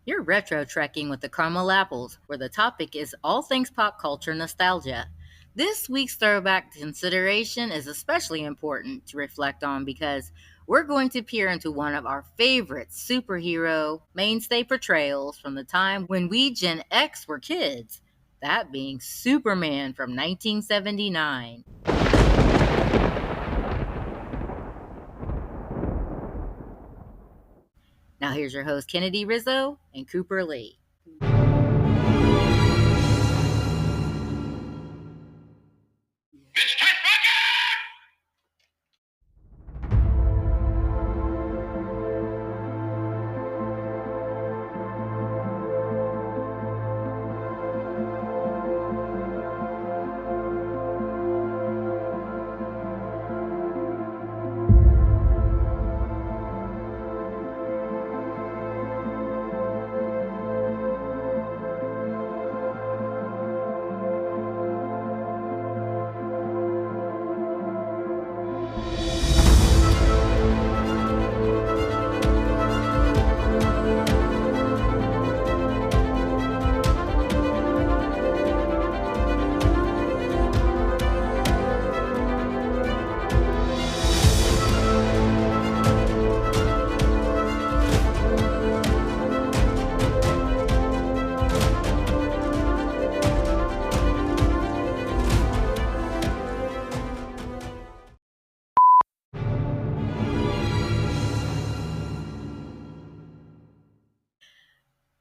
You're retro trekking with the Caramel Apples, where the topic is all things pop culture nostalgia. This week's throwback consideration is especially important to reflect on because we're going to peer into one of our favorite superhero mainstay portrayals from the time when we Gen X were kids, that being Superman from 1979. Now here's your host, Kennedy Rizzo and Cooper Lee.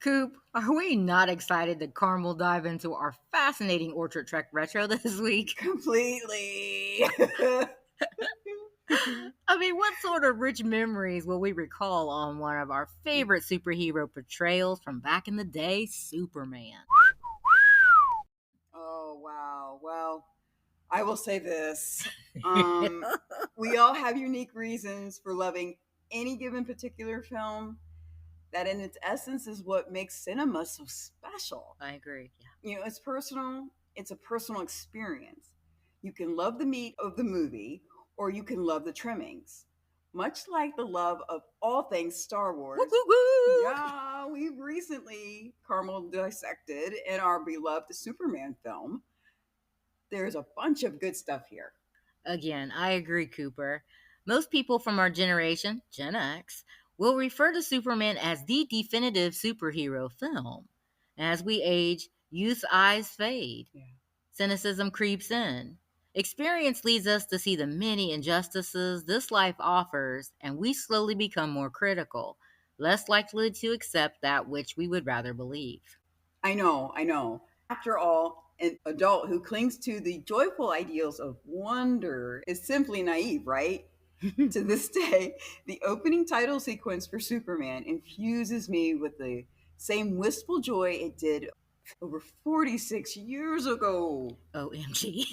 Coop, are we not excited to caramel dive into our fascinating Orchard Trek retro this week? Completely. I mean, what sort of rich memories will we recall on one of our favorite superhero portrayals from back in the day, Superman? Oh, wow. Well, I will say this. We all have unique reasons for loving any given particular film. That in its essence is what makes cinema so special. I agree. Yeah. It's personal, it's a personal experience. You can love the meat of the movie or you can love the trimmings. Much like the love of all things Star Wars. Woo, woo, woo. Yeah, we've recently caramel dissected in our beloved Superman film. There's a bunch of good stuff here. Again, I agree, Cooper. Most people from our generation, Gen X, will refer to Superman as the definitive superhero film. As we age, youth's eyes fade. Yeah. Cynicism creeps in. Experience leads us to see the many injustices this life offers, and we slowly become more critical, less likely to accept that which we would rather believe. I know. After all, an adult who clings to the joyful ideals of wonder is simply naive, right? To this day, the opening title sequence for Superman infuses me with the same wistful joy it did over 46 years ago. OMG.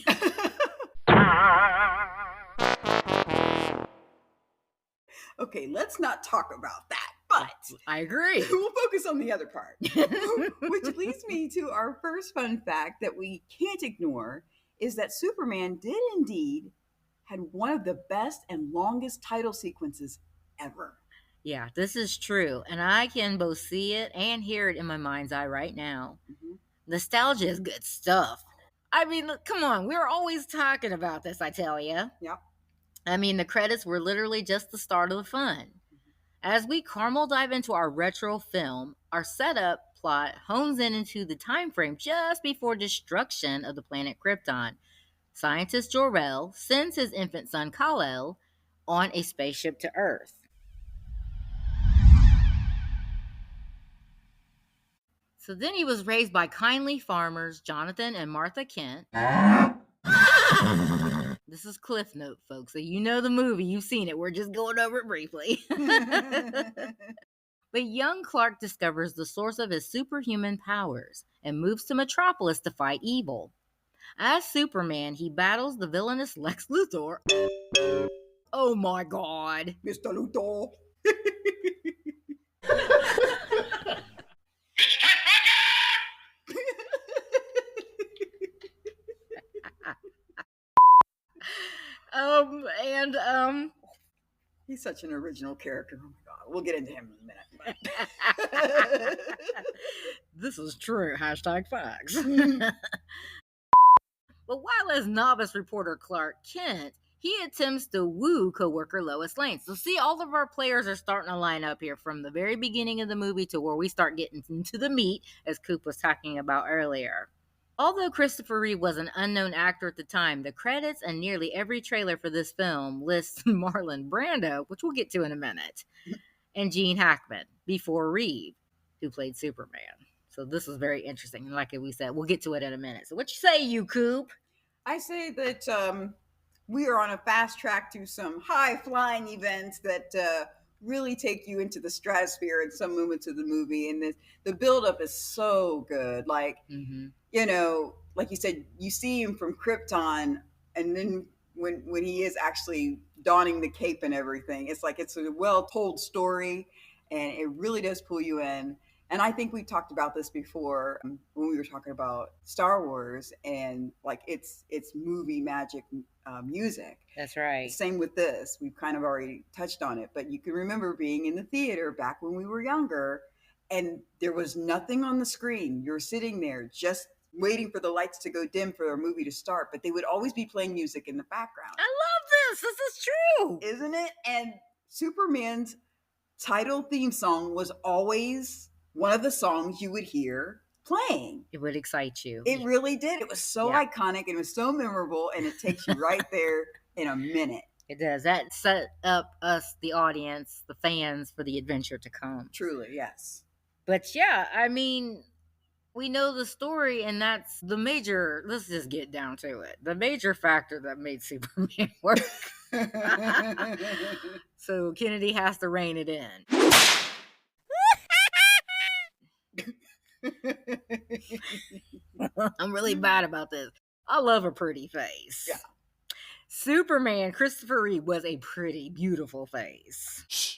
Okay, let's not talk about that, but I agree. We'll focus on the other part. Which leads me to our first fun fact that we can't ignore is that Superman did indeed had one of the best and longest title sequences ever. Yeah, this is true, and I can both see it and hear it in my mind's eye right now. Mm-hmm. Nostalgia is good stuff. I mean, look, come on, we're always talking about this, I tell you. Yeah. I mean, the credits were literally just the start of the fun. As we caramel dive into our retro film, our setup plot hones in into the time frame just before destruction of the planet Krypton. Scientist Jor-El sends his infant son Kal-El on a spaceship to Earth. So then he was raised by kindly farmers Jonathan and Martha Kent. This is Cliff Note, folks. So you know the movie, you've seen it. We're just going over it briefly. But young Clark discovers the source of his superhuman powers and moves to Metropolis to fight evil. As Superman, he battles the villainous Lex Luthor. Oh my God. Mr. Luthor. He's such an original character. Oh my God. We'll get into him in a minute. This is true. Hashtag facts. But while as novice reporter Clark Kent, he attempts to woo coworker Lois Lane. So see, all of our players are starting to line up here from the very beginning of the movie to where we start getting into the meat, as Coop was talking about earlier. Although Christopher Reeve was an unknown actor at the time, the credits and nearly every trailer for this film lists Marlon Brando, which we'll get to in a minute, and Gene Hackman before Reeve, who played Superman. So this is very interesting. And like we said, we'll get to it in a minute. So what you say, you Coop? I say that we are on a fast track to some high flying events that really take you into the stratosphere in some moments of the movie. And the buildup is so good. Like, you know, like you said, you see him from Krypton, and then when he is actually donning the cape and everything, it's like it's a well told story, and it really does pull you in. And I think we talked about this before when we were talking about Star Wars and like it's movie magic music. That's right. Same with this. We've kind of already touched on it, but you can remember being in the theater back when we were younger, and there was nothing on the screen. You're sitting there just waiting for the lights to go dim for a movie to start, but they would always be playing music in the background. I love this. This is true. Isn't it? And Superman's title theme song was always one of the songs you would hear playing. It would excite you. It really did. It was so iconic and it was so memorable, and it takes you right there in a minute. It does. That set up us, the audience, the fans, for the adventure to come. Truly, yes. But yeah, I mean, we know the story, and that's the major, let's just get down to it, the major factor that made Superman work. So Kennedy has to rein it in. I'm really bad about this. I love a pretty face. Yeah. Superman, Christopher Reeve, was a pretty, beautiful face. Shh.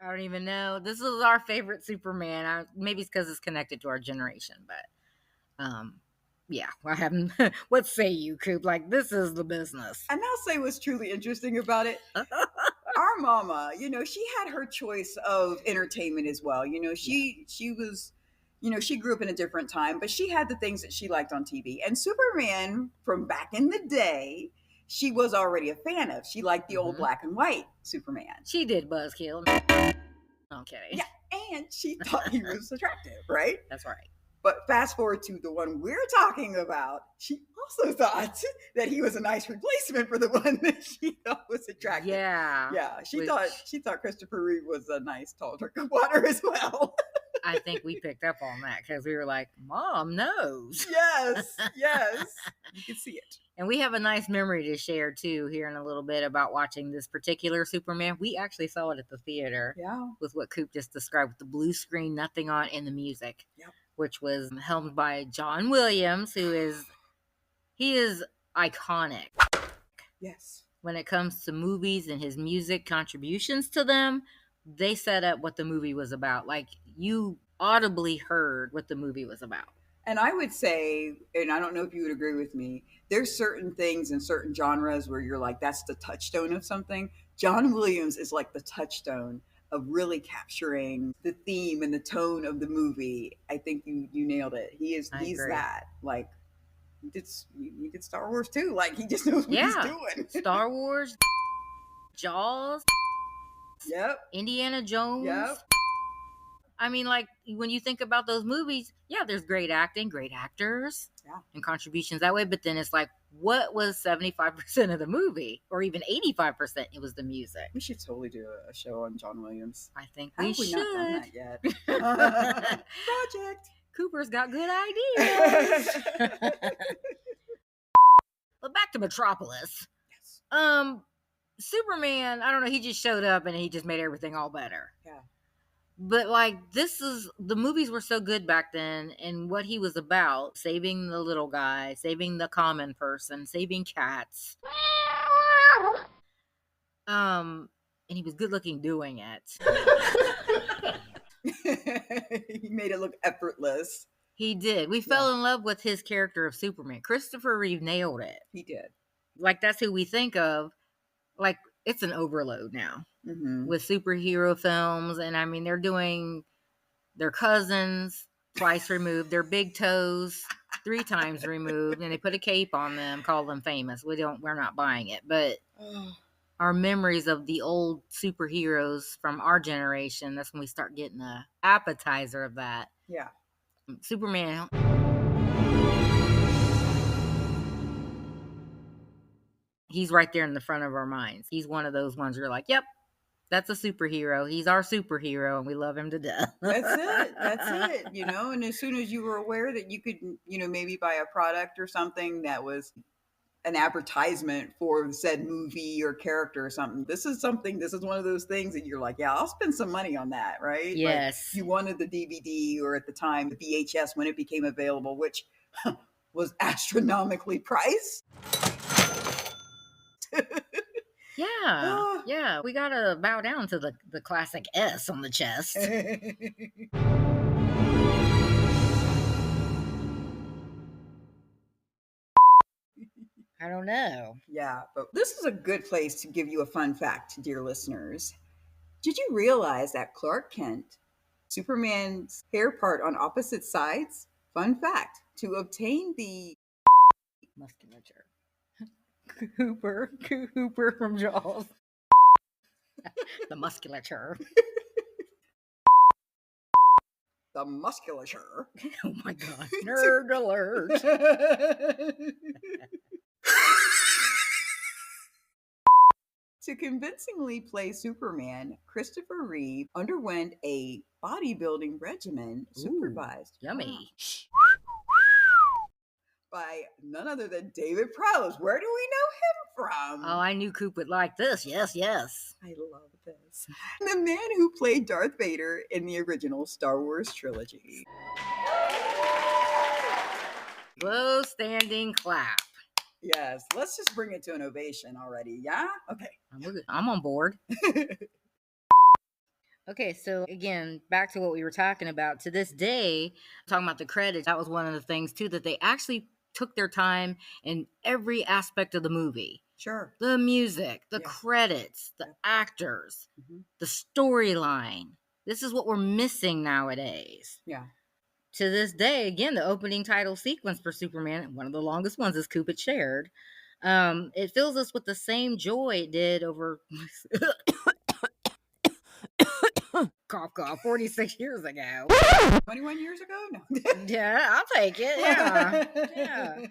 I don't even know. This is our favorite Superman. Maybe it's because it's connected to our generation, but yeah, I haven't. What say you, Coop? Like, this is the business. And I'll say what's truly interesting about it. Our mama, you know, she had her choice of entertainment as well. You know, she was, you know, she grew up in a different time, but she had the things that she liked on TV. And Superman from back in the day, she was already a fan of. She liked the old black and white Superman. She did buzzkill. Okay. Yeah, and she thought he was attractive, right? That's right. But fast forward to the one we're talking about, she also thought that he was a nice replacement for the one that she thought was attractive. Yeah. Yeah. She thought Christopher Reeve was a nice tall drink of water as well. I think we picked up on that because we were like, Mom knows. Yes. You can see it. And we have a nice memory to share too here in a little bit about watching this particular Superman. We actually saw it at the theater. Yeah. With what Coop just described, with the blue screen, nothing on, and the music. Yep. Which was helmed by John Williams, he is iconic. Yes. When it comes to movies and his music contributions to them, they set up what the movie was about. Like, you audibly heard what the movie was about. And I would say, and I don't know if you would agree with me, there's certain things in certain genres where you're like, that's the touchstone of something. John Williams is like the touchstone of really capturing the theme and the tone of the movie. I think you nailed it. He's that. Like, he did Star Wars too. Like, he just knows what he's doing. Star Wars, Jaws. Yep. Indiana Jones. Yep. I mean, like, when you think about those movies, yeah, there's great acting, great actors, and contributions that way. But then it's like, what was 75% of the movie, or even 85%? It was the music. We should totally do a show on John Williams. I think we should. Not done that yet. Project. Cooper's got good ideas. But back to Metropolis. Yes. Superman, I don't know, he just showed up and he just made everything all better. Yeah. But like, the movies were so good back then, and what he was about, saving the little guy, saving the common person, saving cats. And he was good looking doing it. He made it look effortless. He did. We fell in love with his character of Superman. Christopher Reeve nailed it. He did. Like, that's who we think of. Like, it's an overload now Mm-hmm. with superhero films. And I mean, they're doing their cousins twice removed, their big toes 3 times removed, and they put a cape on them, call them famous. We're not buying it. But our memories of the old superheroes from our generation, that's when we start getting the appetizer of that. Yeah. Superman, he's right there in the front of our minds. He's one of those ones you're like, yep, that's a superhero. He's our superhero, and we love him to death. That's it. That's it. And as soon as you were aware that you could, maybe buy a product or something that was an advertisement for said movie or character or something. This is one of those things that you're like, yeah, I'll spend some money on that, right? Yes. Like you wanted the DVD or at the time the VHS when it became available, which was astronomically priced. Yeah. Yeah. We got to bow down to the classic S on the chest. I don't know. Yeah, but this is a good place to give you a fun fact, dear listeners. Did you realize that Clark Kent, Superman's hair part on opposite sides? Fun fact, to obtain the musculature. Cooper from Jaws. The musculature. The musculature. Oh my God. Nerd alert. To convincingly play Superman, Christopher Reeve underwent a bodybuilding regimen supervised yummy. By none other than David Prowse. Where do we know him from? Oh, I knew Coop would like this. Yes, yes. I love this. The man who played Darth Vader in the original Star Wars trilogy. Low standing clap. Yes, let's just bring it to an ovation already. Yeah? Okay. I'm on board. Okay, so again, back to what we were talking about. To this day, talking about the credits, that was one of the things too, that they actually took their time in every aspect of the movie. Sure. The music, the credits, the actors, the storyline. This is what we're missing nowadays. Yeah. To this day, again, the opening title sequence for Superman, one of the longest ones, as Coop had shared. It fills us with the same joy it did over cough, 46 years ago. 21 years ago? No. Yeah, I'll take it. Yeah. Yeah.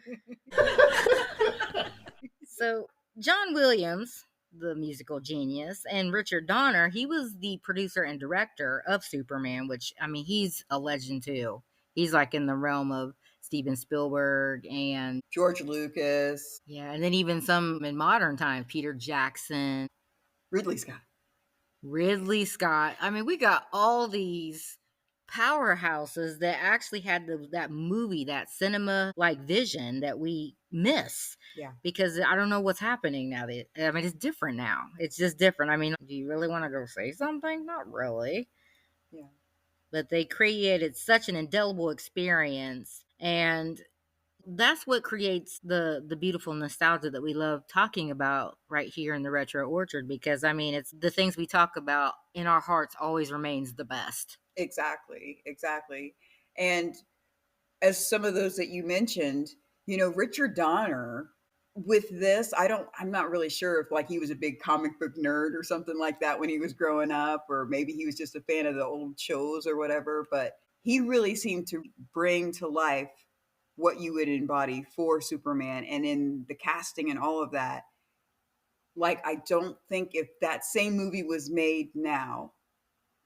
So, John Williams, the musical genius, and Richard Donner, he was the producer and director of Superman, which, I mean, he's a legend too. He's like in the realm of Steven Spielberg and George Lucas. Yeah, and then even some in modern times, Peter Jackson. Ridley Scott. I mean, we got all these powerhouses that actually had that movie, that cinema like vision that we miss. Yeah. Because I don't know what's happening now. I mean, it's different now. It's just different. I mean, do you really want to go say something? Not really. Yeah. But they created such an indelible experience, and that's what creates the beautiful nostalgia that we love talking about right here in the Retro Orchard, because I mean, it's the things we talk about in our hearts always remains the best. Exactly. And as some of those that you mentioned, Richard Donner with this, I'm not really sure if like he was a big comic book nerd or something like that when he was growing up, or maybe he was just a fan of the old shows or whatever, but he really seemed to bring to life what you would embody for Superman, and in the casting and all of that. Like, I don't think if that same movie was made now,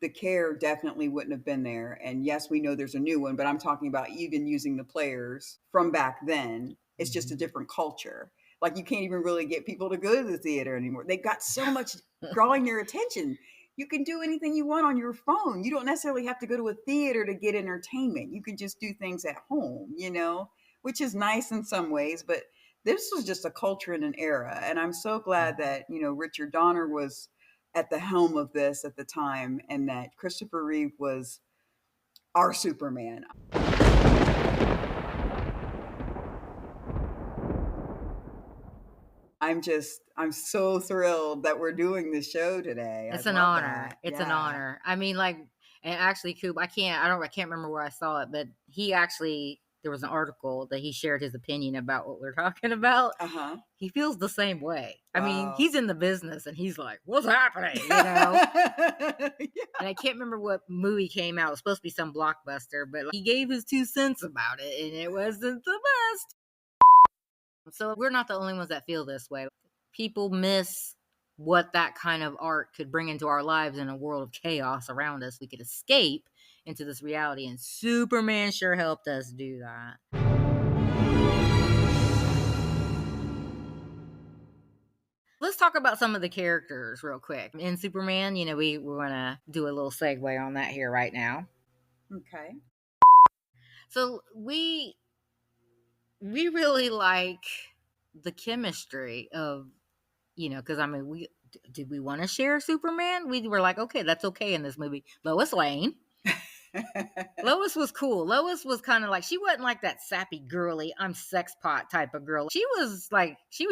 the care definitely wouldn't have been there. And yes, we know there's a new one, but I'm talking about even using the players from back then. It's just a different culture. Like, you can't even really get people to go to the theater anymore. They've got so much drawing your attention. You can do anything you want on your phone. You don't necessarily have to go to a theater to get entertainment. You can just do things at home, which is nice in some ways, but this was just a culture and an era. And I'm so glad that, Richard Donner was at the helm of this at the time, and that Christopher Reeve was our Superman. I'm so thrilled that we're doing this show today. It's I an love honor. that. It's an Yeah. honor. I mean, like, and actually, Coop, I can't remember where I saw it, but he actually, there was an article that he shared his opinion about what we're talking about. Uh-huh. He feels the same way. I mean, Wow. he's in the business and he's like, what's happening? Yeah. And I can't remember what movie came out. It was supposed to be some blockbuster, but he gave his 2 cents about it and it wasn't the best. So we're not the only ones that feel this way. People miss what that kind of art could bring into our lives in a world of chaos around us. We could escape into this reality, and Superman sure helped us do that. Let's talk about some of the characters real quick. In Superman, we're going to do a little segue on that here right now. Okay. So we really like the chemistry of, because I mean, did we want to share Superman? We were like, okay, that's okay in this movie. Lois Lane. Lois was cool. Lois was kind of like, she wasn't like that sappy, girly, I'm sex pot type of girl. She was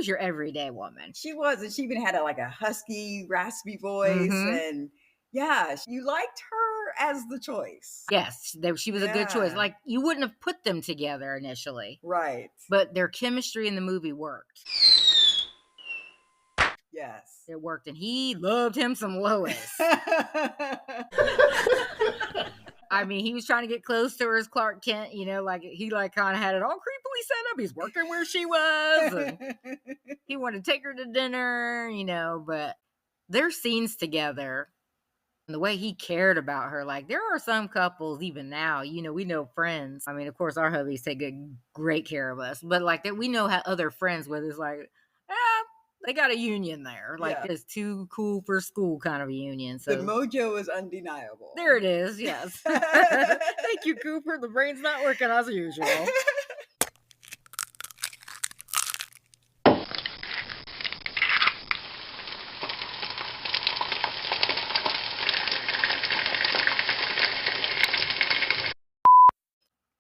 your everyday woman. She was, and she even had a husky, raspy voice, and yeah, you liked her as the choice. Yes, she was a good choice. Like, you wouldn't have put them together initially. Right. But their chemistry in the movie worked. Yes. It worked, and he loved him some Lois. I mean, he was trying to get close to her as Clark Kent, he kind of had it all creepily set up. He's working where she was. And he wanted to take her to dinner, but their scenes together and the way he cared about her, like, there are some couples even now, we know friends. I mean, of course, our hubbies take great care of us, but like that, we know how other friends where it's like, they got a union there. Like, it's too cool for school kind of a union. So the mojo is undeniable. There it is. Yes. Thank you, Cooper. The brain's not working as usual.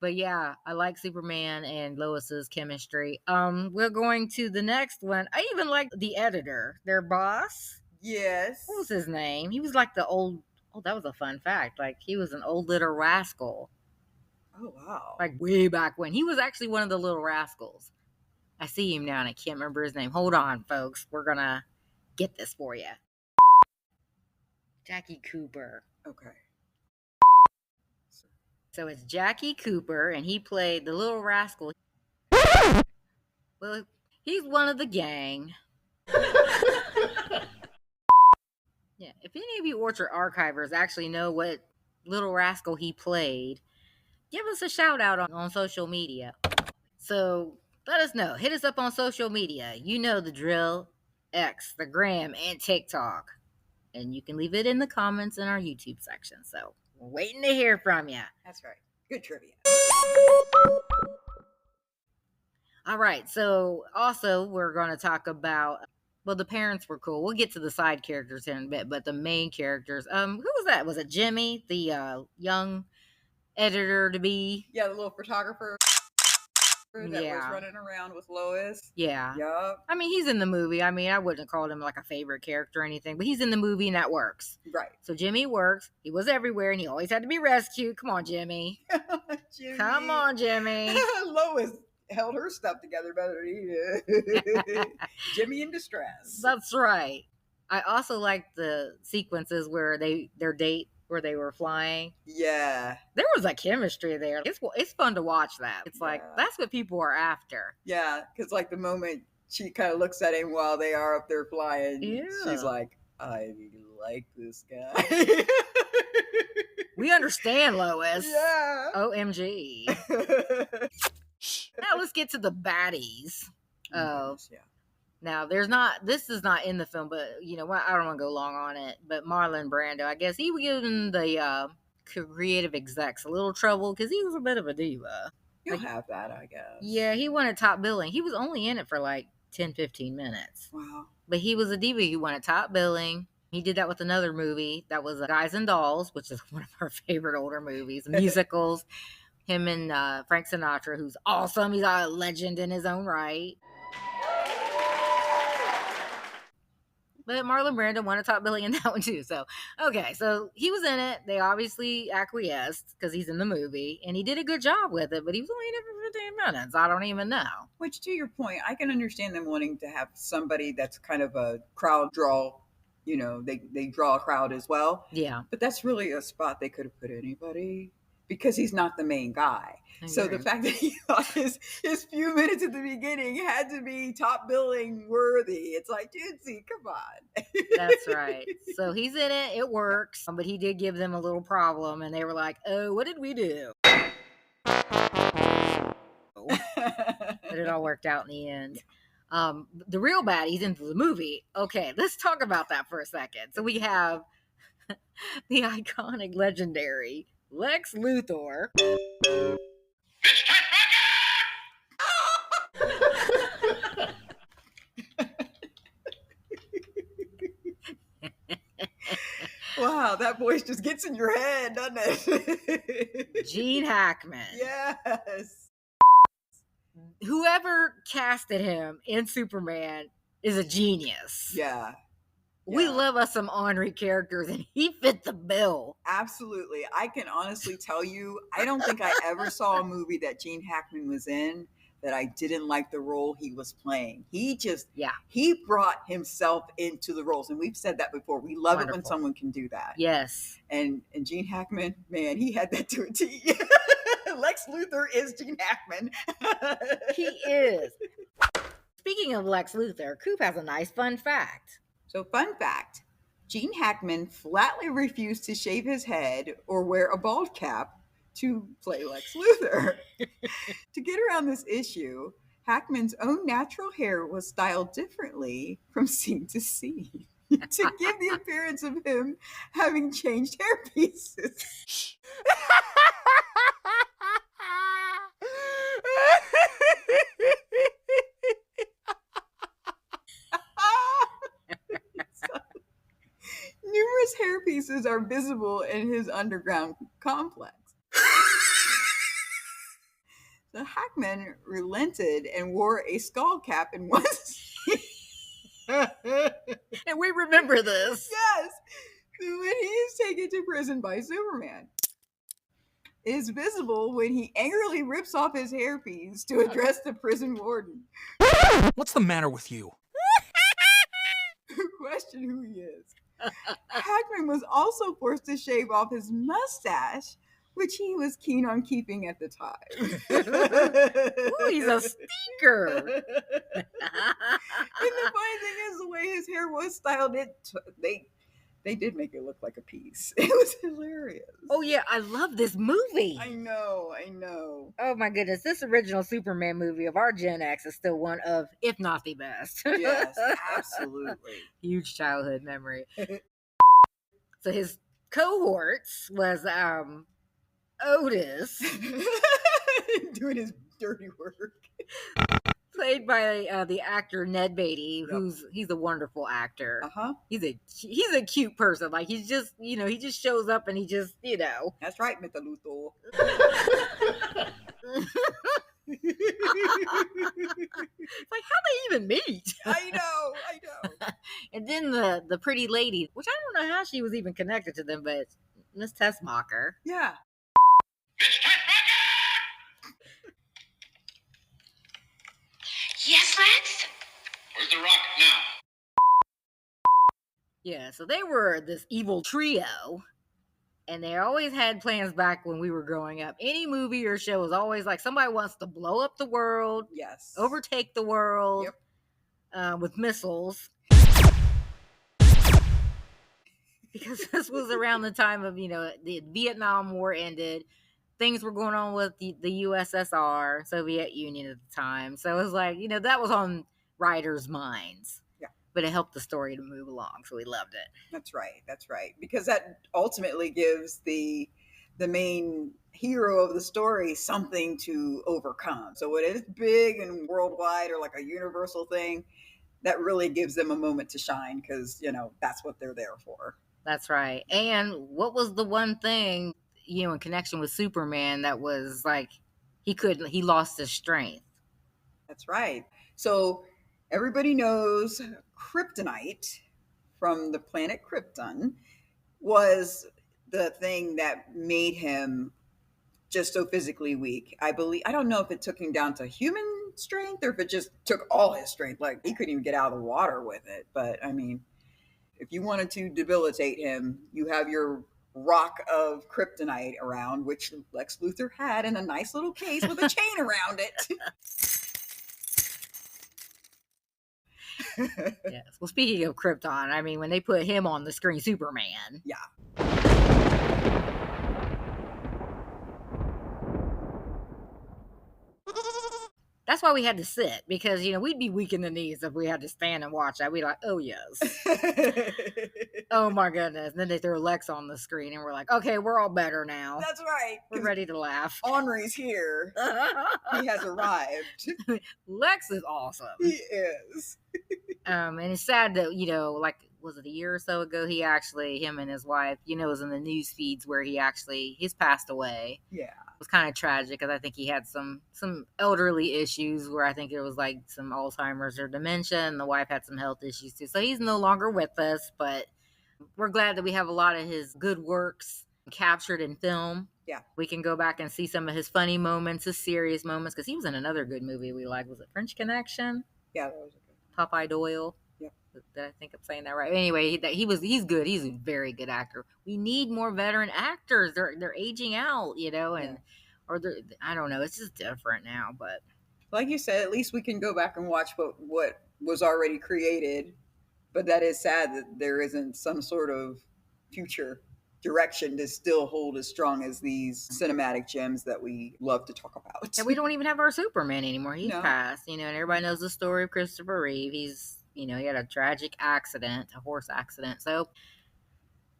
But yeah, I like Superman and Lois's chemistry. We're going to the next one. I even like the editor, their boss. Yes. What was his name? He was like the old. Oh, that was a fun fact. Like, he was an old little rascal. Oh, wow. Like, way back when. He was actually one of the little rascals. I see him now and I can't remember his name. Hold on, folks. We're going to get this for you. Jackie Cooper. Okay. So it's Jackie Cooper, and he played the little rascal. Well, he's one of the gang. Yeah, if any of you Orchard archivers actually know what little rascal he played, give us a shout out on social media. So let us know. Hit us up on social media. You know the drill. X, the gram, and TikTok. And you can leave it in the comments in our YouTube section. So we're waiting to hear from you. That's right. Good trivia. All right. So also we're going to talk about, well, the parents were cool. We'll get to the side characters in a bit, but the main characters, who was that? Was it Jimmy, the young editor to be? Yeah, the little photographer that was running around with Lois. Yeah. Yup. I mean, he's in the movie. I mean, I wouldn't have called him like a favorite character or anything, but he's in the movie and that works. Right. So Jimmy works. He was everywhere and he always had to be rescued. Come on, Jimmy. Jimmy. Come on, Jimmy. Lois held her stuff together better than he did. Jimmy in distress. That's right. I also like the sequences where their date where they were flying. Yeah. There was a chemistry there. It's fun to watch that. It's like, that's what people are after. Yeah, because like the moment she kind of looks at him while they are up there flying, she's like, I like this guy. We understand, Lois. Yeah. OMG. Now let's get to the baddies. Now this is not in the film, but I don't want to go long on it. But Marlon Brando, I guess he was giving the creative execs a little trouble because he was a bit of a diva. You'll have that, I guess. Yeah, he wanted top billing. He was only in it for like 10, 15 minutes. Wow. But he was a diva. He wanted top billing. He did that with another movie that was Guys and Dolls, which is one of our favorite older movies, musicals. Him and Frank Sinatra, who's awesome. He's a legend in his own right. But Marlon Brando won a top billing in that one too. So, okay, so he was in it. They obviously acquiesced because he's in the movie, and he did a good job with it. But he was only in it for 15 minutes. I don't even know. Which, to your point, I can understand them wanting to have somebody that's kind of a crowd draw. You know, they draw a crowd as well. Yeah. But that's really a spot they could have put anybody because he's not the main guy. So the fact that he thought his few minutes at the beginning had to be top billing worthy, it's like, dude, see, come on. That's right. So he's in it. It works. But he did give them a little problem, and they were like, oh, what did we do? But it all worked out in the end. The real baddies into the movie. Okay, let's talk about that for a second. So we have the iconic, legendary Lex Luthor. Wow, that voice just gets in your head, doesn't it? Gene Hackman. Yes. Whoever casted him in Superman is a genius. Yeah. We love us some ornery characters, and he fit the bill. Absolutely. I can honestly tell you, I don't think I ever saw a movie that Gene Hackman was in that I didn't like the role he was playing. He brought himself into the roles. And we've said that before. We love it when someone can do that. Yes. And Gene Hackman, man, he had that to a T. Lex Luthor is Gene Hackman. He is. Speaking of Lex Luthor, Coop has a nice fun fact. So, fun fact, Gene Hackman flatly refused to shave his head or wear a bald cap to play Lex Luthor. To get around this issue, Hackman's own natural hair was styled differently from scene to scene to give the appearance of him having changed hair pieces. Numerous hair pieces are visible in his underground complex. So Hackman relented and wore a skull cap in one scene. And we remember this. Yes. When he is taken to prison by Superman. It is visible when he angrily rips off his hairpiece to address the prison warden. What's the matter with you? Question who he is. Hackman was also forced to shave off his mustache, which he was keen on keeping at the time. Ooh, he's a stinker. And the funny thing is, the way his hair was styled, they did make it look like a piece. It was hilarious. Oh yeah, I love this movie. I know. Oh my goodness, this original Superman movie of our Gen X is still one of, if not the best. Yes, absolutely. Huge childhood memory. So his cohorts was Otis, doing his dirty work, played by the actor Ned Beatty, he's a wonderful actor. He's a cute person. Like he just shows up and he just. That's right, Mr. Luthor. Like how they even meet? I know. And then the pretty lady, which I don't know how she was even connected to them, but Miss Tessmacher. Yeah. Yes, Lex? Where's the rocket now? Yeah, so they were this evil trio, and they always had plans back when we were growing up. Any movie or show was always like somebody wants to blow up the world, Yes, overtake the world, with missiles. Because this was around the time of, the Vietnam War ended. Things were going on with the USSR, Soviet Union at the time. So it was like, that was on writers' minds. Yeah. But it helped the story to move along, so we loved it. That's right. Because that ultimately gives the main hero of the story something to overcome. So when it's big and worldwide or like a universal thing, that really gives them a moment to shine because, that's what they're there for. That's right. And what was the one thing, in connection with Superman that was like he lost his strength? That's right. So everybody knows kryptonite from the planet Krypton was the thing that made him just so physically weak. I don't know if it took him down to human strength or if it just took all his strength. Like, he couldn't even get out of the water with it. But I mean, if you wanted to debilitate him, you have your rock of kryptonite around, which Lex Luthor had in a nice little case with a chain around it. Yes. Well, speaking of Krypton, I mean, when they put him on the screen, Superman. Yeah. That's why we had to sit, because, we'd be weak in the knees if we had to stand and watch that. We'd be like, oh, yes. Oh, my goodness. And then they throw Lex on the screen, and we're like, okay, we're all better now. That's right. We're ready to laugh. Henri's here. He has arrived. Lex is awesome. He is. And it's sad that, like, was it a year or so ago, him and his wife, was in the news feeds where he's passed away. Yeah. It was kind of tragic because I think he had some elderly issues where I think it was like some Alzheimer's or dementia, and the wife had some health issues too. So he's no longer with us, but we're glad that we have a lot of his good works captured in film. Yeah. We can go back and see some of his funny moments, his serious moments, because he was in another good movie we liked. Was it French Connection? Yeah, that was good. Popeye Doyle. Yep. I think I'm saying that right. Anyway, he's good. He's a very good actor. We need more veteran actors. They're aging out, or I don't know. It's just different now. But like you said, at least we can go back and watch what was already created. But that is sad that there isn't some sort of future direction to still hold as strong as these cinematic gems that we love to talk about. And we don't even have our Superman anymore. He's No. passed, and everybody knows the story of Christopher Reeve. He had a tragic accident, a horse accident. So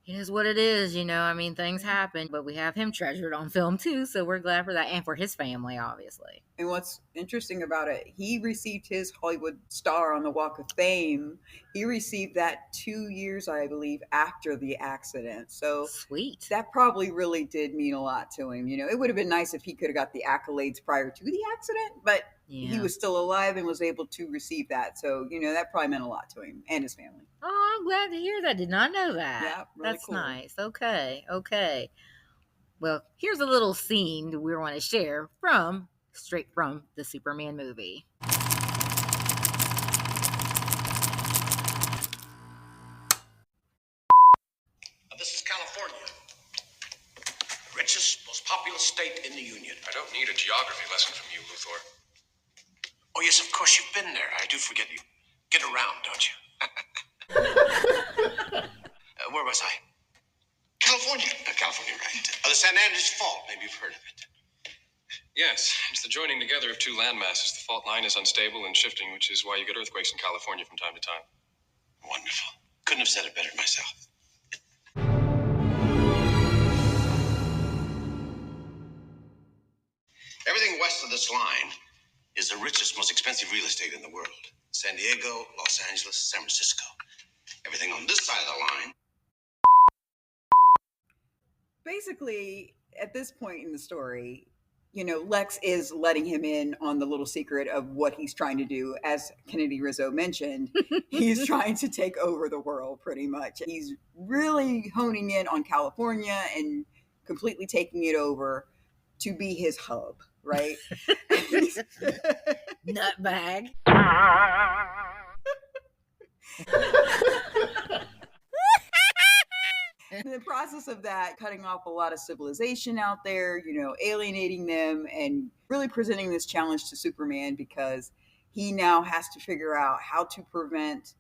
it is what it is, I mean, things happen, but we have him treasured on film too. So we're glad for that, and for his family, obviously. And what's interesting about it, he received his Hollywood star on the Walk of Fame. He received that 2 years, I believe, after the accident. So sweet. That probably really did mean a lot to him. It would have been nice if he could have got the accolades prior to the accident, but he was still alive and was able to receive that. So, that probably meant a lot to him and his family. Oh, I'm glad to hear that. Did not know that. Yeah, really That's cool. nice. Okay. Well, here's a little scene that we want to share straight from the Superman movie. This is California, the richest, most populous state in the Union. I don't need a geography lesson from you, Luthor. Oh, yes, of course, you've been there. I do forget you. Get around, don't you? Where was I? California. California, right. The San Andreas Fault. Maybe you've heard of it. Yes, it's the joining together of two landmasses. The fault line is unstable and shifting, which is why you get earthquakes in California from time to time. Wonderful. Couldn't have said it better myself. Everything west of this line is the richest, most expensive real estate in the world. San Diego, Los Angeles, San Francisco. Everything on this side of the line. Basically, at this point in the story, Lex is letting him in on the little secret of what he's trying to do. As Kennedy Rizzo mentioned, he's trying to take over the world pretty much. He's really honing in on California and completely taking it over to be his hub, right? Nutbag. In the process of that, cutting off a lot of civilization out there, alienating them, and really presenting this challenge to Superman because he now has to figure out how to prevent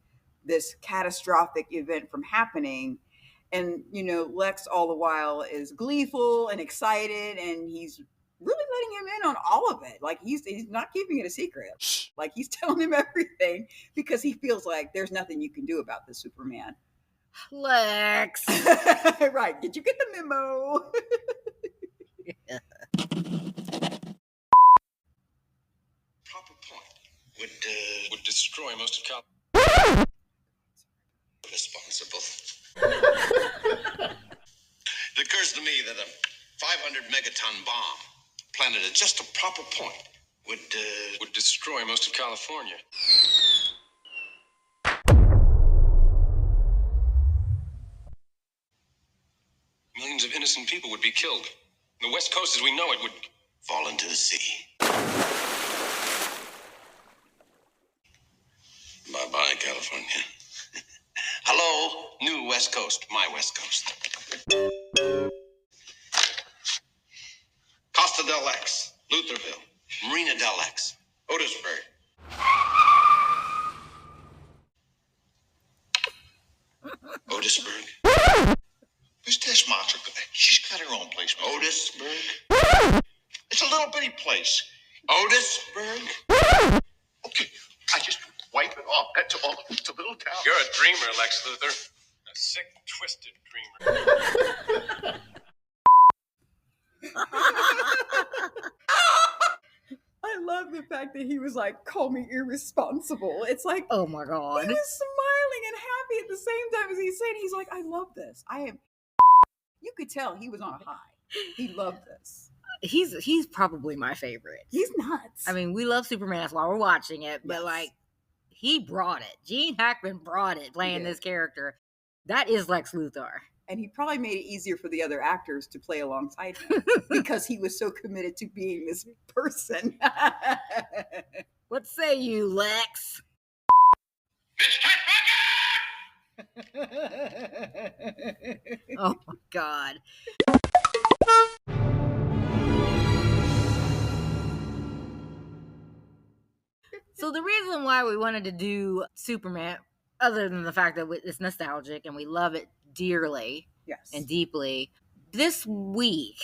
this catastrophic event from happening. And, Lex all the while is gleeful and excited, and he's really letting him in on all of it. Like, he's not keeping it a secret. Like, he's telling him everything because he feels like there's nothing you can do about this, Superman. Lex. Right. Did you get the memo? Proper point Would destroy most of Cal. responsible. It occurs to me that a 500 megaton bomb planted at just a proper point would destroy most of California. millions of innocent people would be killed. The West Coast, as we know it, would fall into the sea. Bye-bye, California. Hello, new West Coast, my West Coast. Costa del X, Lutherville, Marina del X, Otisburg. Otisburg? Who's this monster? She's got her own place. Otisburg? It's a little bitty place. Otisburg? Okay, I just wipe it off. That's all. It's a little town. You're a dreamer, Lex Luthor. A sick, twisted dreamer. I love the fact that he was like, call me irresponsible. It's like, Oh my God. he was smiling and happy at the same time as he's saying, he's like, I love this. You could tell he was on a high. He loved this. He's probably my favorite. He's nuts. I mean, we love Superman. That's why we're watching it. But Yes. like, he brought it. Gene Hackman brought it, playing this character. That is Lex Luthor. And he probably made it easier for the other actors to play alongside him because he was so committed to being this person. What say you, Lex? Oh my God. So the reason why we wanted to do Superman, other than the fact that it's nostalgic and we love it dearly Yes. and deeply, this week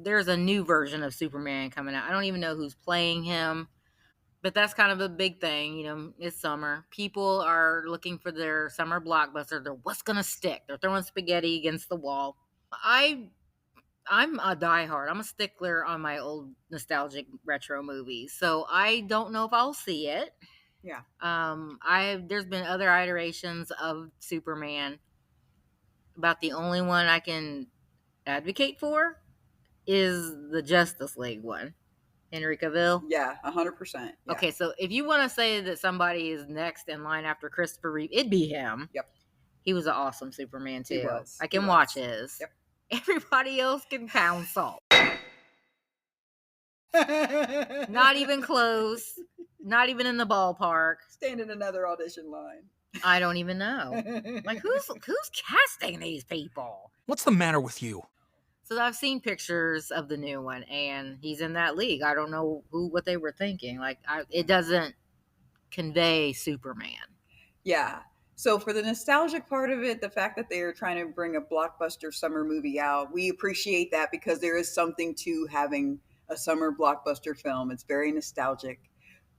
there's a new version of Superman coming out. I don't even know who's playing him, but that's kind of a big thing. You know, it's summer. People are looking for their summer blockbuster. They're what's gonna stick. They're throwing spaghetti against the wall. I'm a diehard. I'm a stickler on my old nostalgic retro movies. So I don't know if I'll see it. Yeah. There's been other iterations of Superman. About the only one I can advocate for is the Justice League one. Henry Cavill. Yeah, 100%. Yeah. Okay, so if you want to say that somebody is next in line after Christopher Reeve, it'd be him. Yep. He was an awesome Superman too. He was. I can He watch was. his. Yep. Everybody else can pound salt. Not even close. Not even in the ballpark. Stand in another audition line. I don't even know. Like who's casting these people? What's the matter with you? So I've seen pictures of the new one, and he's in that league. I don't know what they were thinking. Like it doesn't convey Superman. Yeah. So for the nostalgic part of it, the fact that they're trying to bring a blockbuster summer movie out, we appreciate that because there is something to having a summer blockbuster film. It's very nostalgic.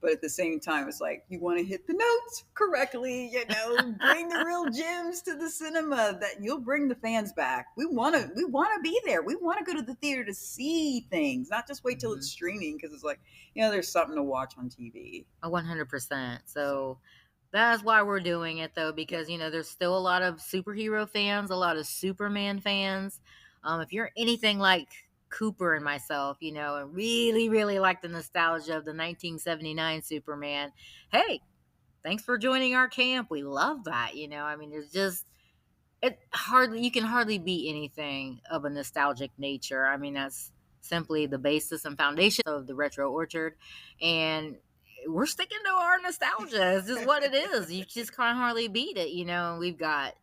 But at the same time, it's like, you want to hit the notes correctly, bring the real gems to the cinema, that you'll bring the fans back. We want to be there. We want to go to the theater to see things, not just wait till it's streaming, because it's like, there's something to watch on TV. 100%. So that's why we're doing it, though, because, there's still a lot of superhero fans, a lot of Superman fans. If you're anything like Cooper and myself, and really, really like the nostalgia of the 1979 Superman, hey, thanks for joining our camp. We love that. There's just, you can hardly beat anything of a nostalgic nature. That's simply the basis and foundation of the Retro Orchard. And we're sticking to our nostalgia. It's just what it is. You just can't hardly beat it. We've got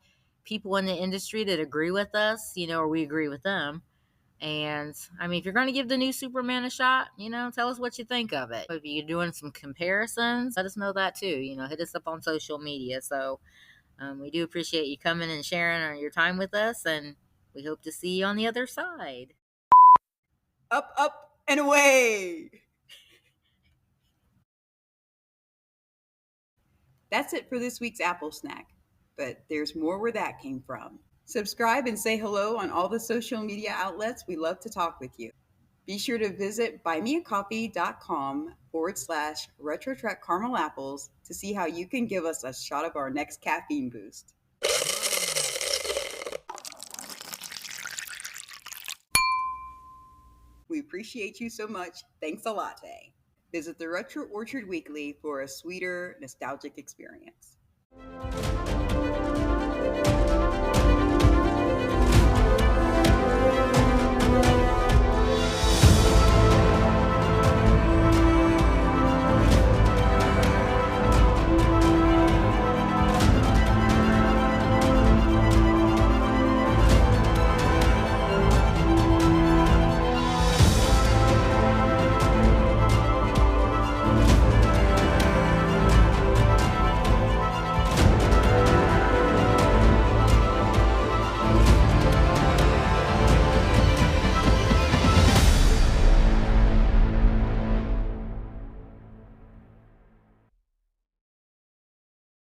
people in the industry that agree with us, or we agree with them. And if you're going to give the new Superman a shot, tell us what you think of it. If you're doing some comparisons, let us know that too. Hit us up on social media. So we do appreciate you coming and sharing your time with us, and we hope to see you on the other side. Up, up, and away. That's it for this week's Apple Snack, but there's more where that came from. Subscribe and say hello on all the social media outlets. We love to talk with you. Be sure to visit buymeacoffee.com/RetroTrekwithTheCaramelApples to see how you can give us a shot of our next caffeine boost. We appreciate you so much. Thanks a latte. Visit the Retro Orchard Weekly for a sweeter, nostalgic experience.